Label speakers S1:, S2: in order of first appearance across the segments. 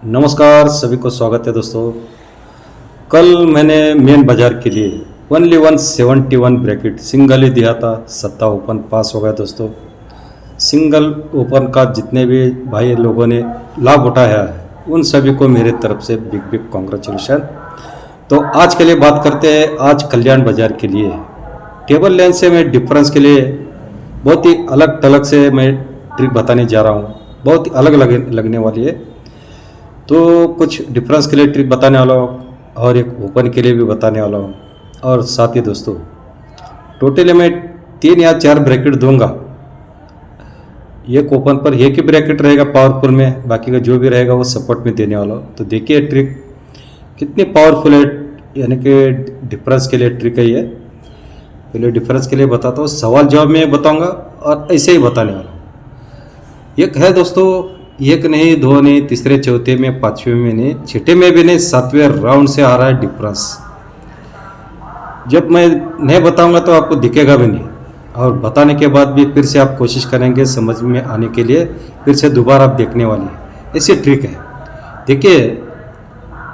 S1: नमस्कार, सभी को स्वागत है दोस्तों। कल मैंने मेन बाज़ार के लिए ओनली 171 ब्रैकेट सिंगल ही दिया था। सत्ता ओपन पास हो गया दोस्तों। सिंगल ओपन का जितने भी भाई लोगों ने लाभ उठाया है उन सभी को मेरे तरफ से बिग बिग कॉन्ग्रेचुलेशन। तो आज के लिए बात करते हैं आज कल्याण बाज़ार के लिए। टेबल लेंथ से मैं डिफरेंस के लिए बहुत ही अलग थलग से मैं ट्रिक बताने जा रहा हूँ। बहुत ही अलग लगने वाली है। तो कुछ डिफरेंस के लिए ट्रिक बताने वाला हूँ और एक ओपन के लिए भी बताने वाला हूँ। और साथ ही दोस्तों टोटली मैं 3 या 4 ब्रैकेट दूंगा। एक ओपन पर एक ही ब्रैकेट रहेगा पावरफुल में, बाकी का जो भी रहेगा वो सपोर्ट में देने वाला हूँ। तो देखिए ट्रिक कितनी पावरफुल है, यानी कि डिफरेंस के लिए ट्रिक है ये। पहले डिफरेंस के लिए बताता हूँ, सवाल जवाब में बताऊँगा और ऐसे ही बताने वाला हूँ। एक है दोस्तों, एक नहीं, दो नहीं, तीसरे चौथे में, पांचवें में नहीं, छठे में भी नहीं, सातवें राउंड से आ रहा है डिफरेंस। जब मैं नहीं बताऊंगा तो आपको दिखेगा भी नहीं, और बताने के बाद भी फिर से आप कोशिश करेंगे समझ में आने के लिए, फिर से दोबारा आप देखने वाली है। ऐसी ट्रिक है। देखिए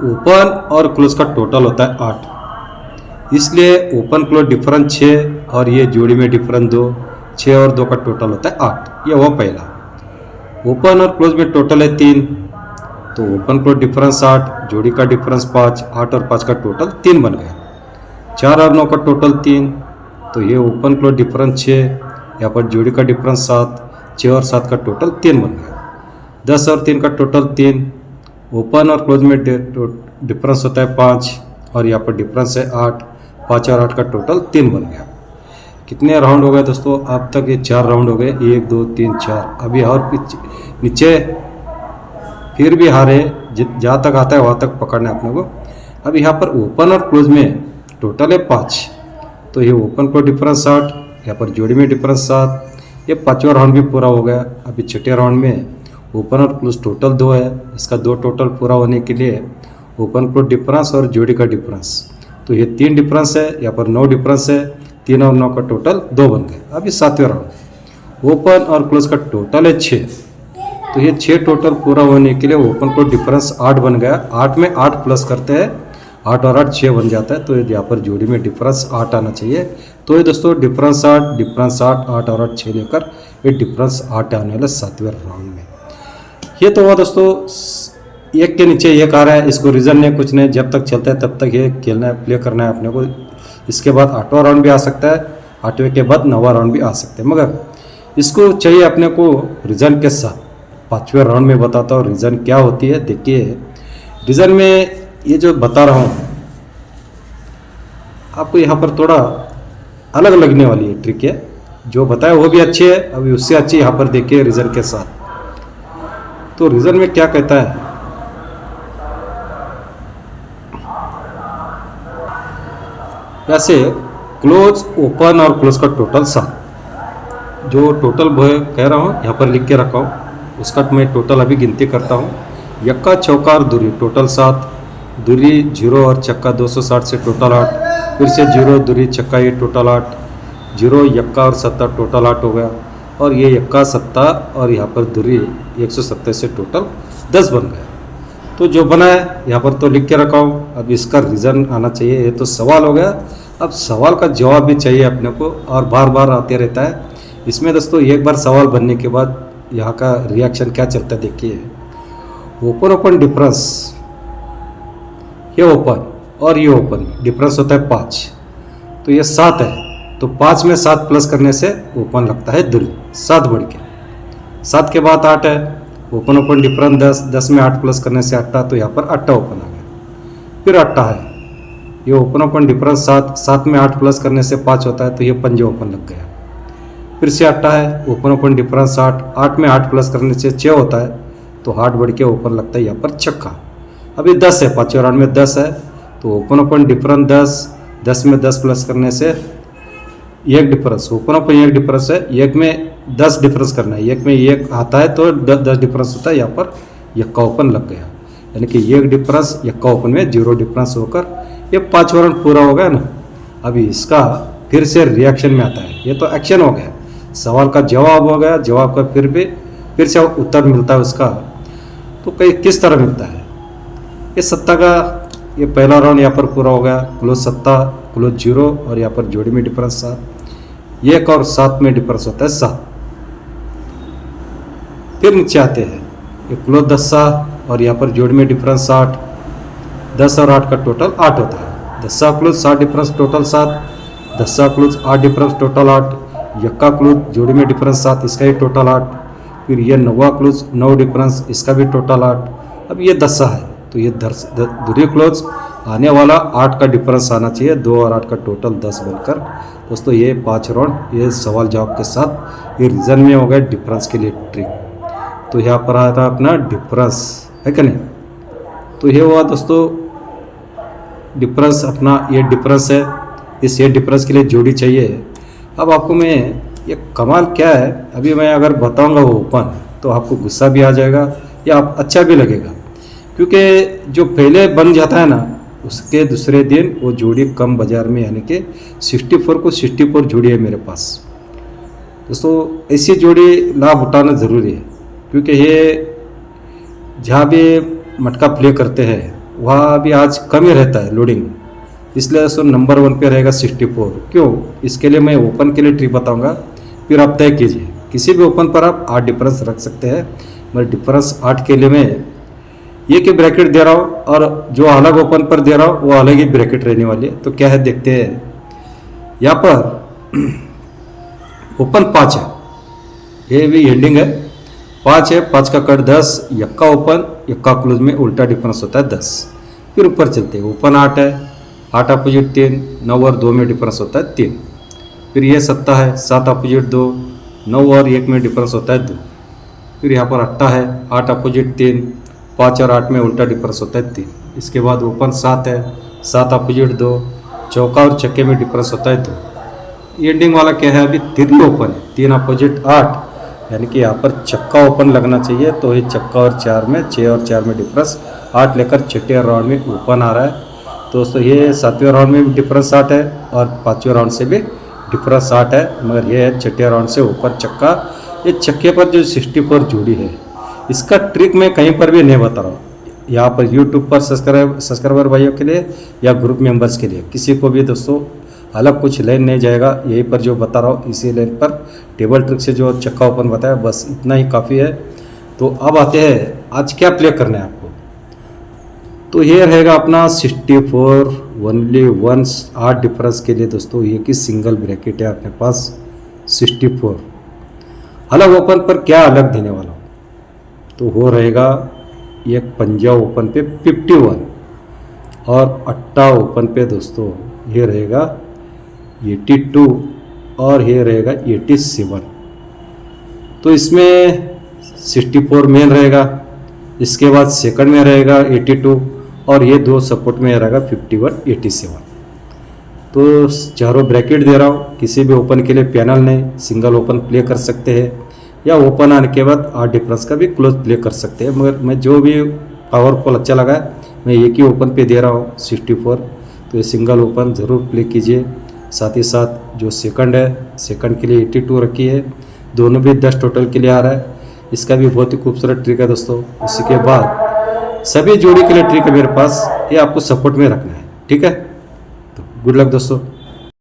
S1: ओपन और क्लोज का टोटल होता है 8, इसलिए ओपन क्लोज डिफरेंस 6 और ये जोड़ी में डिफरेंस 2, 6 और 2 का टोटल होता है 8। ये हुआ पहला। ओपन और क्लोज में टोटल है 3, तो ओपन क्लोज डिफरेंस 8, जोड़ी का डिफरेंस 5, 8 और 5 का टोटल 3 बन गया। 4 और 9 का टोटल 3, तो ये ओपन क्लोज डिफरेंस 6, यहाँ पर जोड़ी का डिफरेंस 7, 6 और 7 का टोटल 3 बन गया। 10 और 3 का टोटल 3, ओपन और क्लोज में डिफरेंस होता है 5 और यहाँ पर डिफरेंस है 8, 5 और 8 का टोटल 3 बन गया। कितने राउंड हो गए दोस्तों? अब तक ये 4 राउंड हो गए, 1 2 3 4। अभी और नीचे फिर भी हारे, जहाँ तक आता है वहाँ तक पकड़ना है अपने को। अब यहाँ पर ओपन और क्लोज में टोटल है 5, तो ये ओपन क्लोज डिफरेंस 8, यहाँ पर जोड़ी में डिफरेंस 7। ये 5वां राउंड भी पूरा हो गया। अभी छठे राउंड में ओपन और क्लोज टोटल 2 है, इसका 2 टोटल पूरा होने के लिए ओपन क्लोज डिफरेंस और जोड़ी का डिफरेंस, तो ये 3 डिफरेंस है, यहाँ पर 9 डिफरेंस है। 3 और 9 का टोटल 2 बन गए। अभी 7वें राउंड ओपन और क्लोज का टोटल है 6, तो ये 6 टोटल पूरा होने के लिए ओपन क्लोज डिफरेंस 8 बन गया। 8 में 8 प्लस करते हैं, 8 और 8 6 बन जाता है, तो यहाँ पर जोड़ी में डिफरेंस 8 आना चाहिए। तो ये दोस्तों डिफरेंस 8, 8 और 8 6 लेकर ये डिफरेंस 8 आने वाला 7वें राउंड में। ये तो हुआ दोस्तों, एक के नीचे एक आ रहा है, इसको रीज़न नहीं कुछ नहीं, जब तक चलता है तब तक ये खेलना है, प्ले करना है अपने को। इसके बाद 8वां राउंड भी आ सकता है, 8वें के बाद 9वां राउंड भी आ सकते हैं, मगर इसको चाहिए अपने को रीज़न के साथ। 5वें राउंड में बताता हूँ रीज़न क्या होती है। देखिए रीज़न में ये जो बता रहा हूँ आपको, यहाँ पर थोड़ा अलग लगने वाली है ट्रिक है। जो बताया वो भी अच्छी है, अभी उससे अच्छी यहाँ पर देखिए रीज़न के साथ। तो रीज़न में क्या कहता है, ऐसे क्लोज ओपन और क्लोज का टोटल 7, जो टोटल कह रहा हूँ यहाँ पर लिख के रखा हूँ, उसका मैं टोटल अभी गिनती करता हूँ। यक्का चौका और दूरी टोटल 7, दूरी 0 और चक्का 260 से टोटल 8, फिर से 0 दूरी चक्का ये टोटल 8, 0 यक्का और सत्ता टोटल 8 हो गया, और ये यक्का सत्ता और यहाँ पर दूरी 170 से टोटल 10 बन गया। तो जो बना है यहाँ पर तो लिख के रखा हूँ। अब इसका रीज़न आना चाहिए। ये तो सवाल हो गया, अब सवाल का जवाब भी चाहिए अपने को, और बार बार आते रहता है। इसमें दोस्तों एक बार सवाल बनने के बाद यहाँ का रिएक्शन क्या चलता है देखिए। ओपन ओपन डिफरेंस, ये ओपन और ये ओपन डिफरेंस होता है 5, तो ये 7 है, तो 5 में 7 प्लस करने से ओपन लगता है दूरी 7 बढ़ के। 7 के बाद 8 है, ओपन ओपन डिफरेंस 10, 10 में 8 प्लस करने से 8, तो यहाँ पर 8 ओपन आ गया। फिर 8 है, ये ओपन ओपन डिफरेंस 7, 7 में 8 प्लस करने से 5 होता है, तो ये 5 ओपन लग गया। फिर से 8 है, ओपन ओपन डिफरेंस 8, 8 में 8 प्लस करने से 6 होता है, तो 8 बढ़ के ओपन लगता है यहाँ पर छक्का। अभी 10 है, 5वें राउंड में 10 है, तो ओपन ओपन डिफरेंस 10, 10 में 10 प्लस करने से एक डिफरेंस, ओपन ओपन एक डिफरेंस है, एक में 10 डिफरेंस करना है, एक में एक आता है तो 10 डिफरेंस होता है, यहाँ पर यक्का ओपन लग गया। यानी कि एक डिफरेंस यक्का ओपन में 0 डिफरेंस होकर ये 5वां राउंड पूरा हो गया ना। अभी इसका फिर से रिएक्शन में आता है, ये तो एक्शन हो गया, सवाल का जवाब हो गया, जवाब का फिर से उत्तर मिलता है उसका। तो कई किस तरह मिलता है। ये सत्ता का ये पहला राउंड यहाँ पर पूरा हो गया, क्लोज सत्ता, क्लोज 0 और यहाँ पर जोड़ी में डिफरेंस 7, 1 और 7 में डिफरेंस होता है 7। फिर नीचे आते हैं, ये क्लोज 10 और यहाँ पर जोड़ी में डिफरेंस 8, 10 और 8 का टोटल 8 होता है। 10 close 7 difference total 7, 10 close 8 difference total 8, यक्का क्लोज जोड़ी में डिफरेंस 7 इसका ही टोटल 8, फिर ये 9वां क्लोज 9 डिफरेंस इसका भी टोटल 8। अब ये 10 है तो ये दूसरी क्लोज आने वाला 8 का डिफरेंस आना चाहिए, 2 और 8 का टोटल 10 बनकर। दोस्तों ये 5 राउंड ये सवाल जवाब के साथ ये रीजन में हो गया डिफरेंस के लिए ट्रिक। तो यहाँ पर आ रहा अपना डिफरेंस है कि नहीं। तो ये हुआ दोस्तों डिफरेंस, अपना ये डिफरेंस है, इस ये डिफरेंस के लिए जोड़ी चाहिए। अब आपको मैं ये कमाल क्या है, अभी मैं अगर बताऊंगा वो ओपन तो आपको गुस्सा भी आ जाएगा या आप अच्छा भी लगेगा, क्योंकि जो पहले बन जाता है ना उसके दूसरे दिन वो जोड़ी कम बाजार में, यानी कि 64 को 64 जोड़ी है मेरे पास। दोस्तों ऐसी जोड़ी लाभ उठाना ज़रूरी है, क्योंकि ये जहाँ भी मटका प्ले करते हैं वहाँ भी आज कम ही रहता है लोडिंग, इसलिए दोस्तों नंबर 1 पे रहेगा 64। क्यों, इसके लिए मैं ओपन के लिए ट्रिक बताऊंगा, फिर आप तय कीजिए। किसी भी ओपन पर आप 8 डिफरेंस रख सकते हैं, मैं डिफरेंस 8 के लिए मैं ये के ब्रैकेट दे रहा हूँ और जो अलग ओपन पर दे रहा हूँ वो अलग ही ब्रैकेट रहने वाली है। तो क्या है देखते हैं, यहाँ पर ओपन 5 है, ये भी एंडिंग है 5 है, 5 का कट 10, यक्का ओपन यक्का क्लोज में उल्टा डिफरेंस होता है 10। फिर ऊपर चलते हैं, ओपन 8 है, 8 अपोजिट 3, 9 और 2 में डिफरेंस होता है 3। फिर ये सत्ता है, 7 अपोजिट 2, 9 और 1 में डिफरेंस होता है 2। फिर यहाँ पर अट्टा है, 8 अपोजिट 3, 5 और 8 में उल्टा डिफरेंस होता है 3। इसके बाद ओपन 7 है, 7 अपोजिट 2, चौका और छक्के में डिफरेंस होता है 2। एंडिंग वाला क्या है, अभी 3 ओपन है, 3 अपोजिट 8, यानी कि यहाँ पर चक्का ओपन लगना चाहिए। तो ये चक्का और 4 में 6 और 4 में डिफरेंस 8 लेकर छठे राउंड में ओपन आ रहा है। तो दोस्तों ये 7वें राउंड में भी डिफरेंस 8 है और 5वें राउंड से भी डिफरेंस 8 है, मगर ये है छठे राउंड से ऊपर चक्का। ये चक्के पर जो 64 जोड़ी है इसका ट्रिक मैं कहीं पर भी नहीं बता रहा हूँ, यहाँ पर यूट्यूब पर सब्सक्राइबर भाइयों के लिए या ग्रुप मेंबर्स के लिए, किसी को भी दोस्तों अलग कुछ लाइन नहीं जाएगा। यहीं पर जो बता रहा हूँ इसी लाइन पर टेबल ट्रिक से जो चक्का ओपन बताया बस इतना ही काफ़ी है। तो अब आते हैं आज क्या प्ले करना है आपको। तो ये रहेगा अपना 64 ओनली वंस 8 डिफरेंस के लिए दोस्तों, ये की सिंगल ब्रैकेट है अपने पास 64। अलग ओपन पर क्या अलग देने वाला हूँ, तो वो रहेगा एक पंजा ओपन पे 51 और अट्टा ओपन पे दोस्तों ये रहेगा 82 और ये रहेगा 87। तो इसमें 64 मेन रहेगा, इसके बाद सेकंड में रहेगा 82 और ये दो सपोर्ट में रहेगा 51 87। तो चारों ब्रैकेट दे रहा हूँ, किसी भी ओपन के लिए पैनल नहीं, सिंगल ओपन प्ले कर सकते हैं या ओपन आने के बाद 8 डिफरेंस का भी क्लोज प्ले कर सकते हैं। मगर मैं जो भी पावरफुल अच्छा लगा है मैं एक ही ओपन पे दे रहा हूँ 64। तो ये सिंगल ओपन ज़रूर प्ले कीजिए। साथ ही साथ जो सेकंड है, सेकंड के लिए 82 रखी है, दोनों भी 10 टोटल के लिए आ रहा है। इसका भी बहुत ही खूबसूरत ट्रिक है दोस्तों। इसी के बाद सभी जोड़ी के लिए ट्रिक है मेरे पास, ये आपको सपोर्ट में रखना है, ठीक है। तो गुड लक दोस्तों।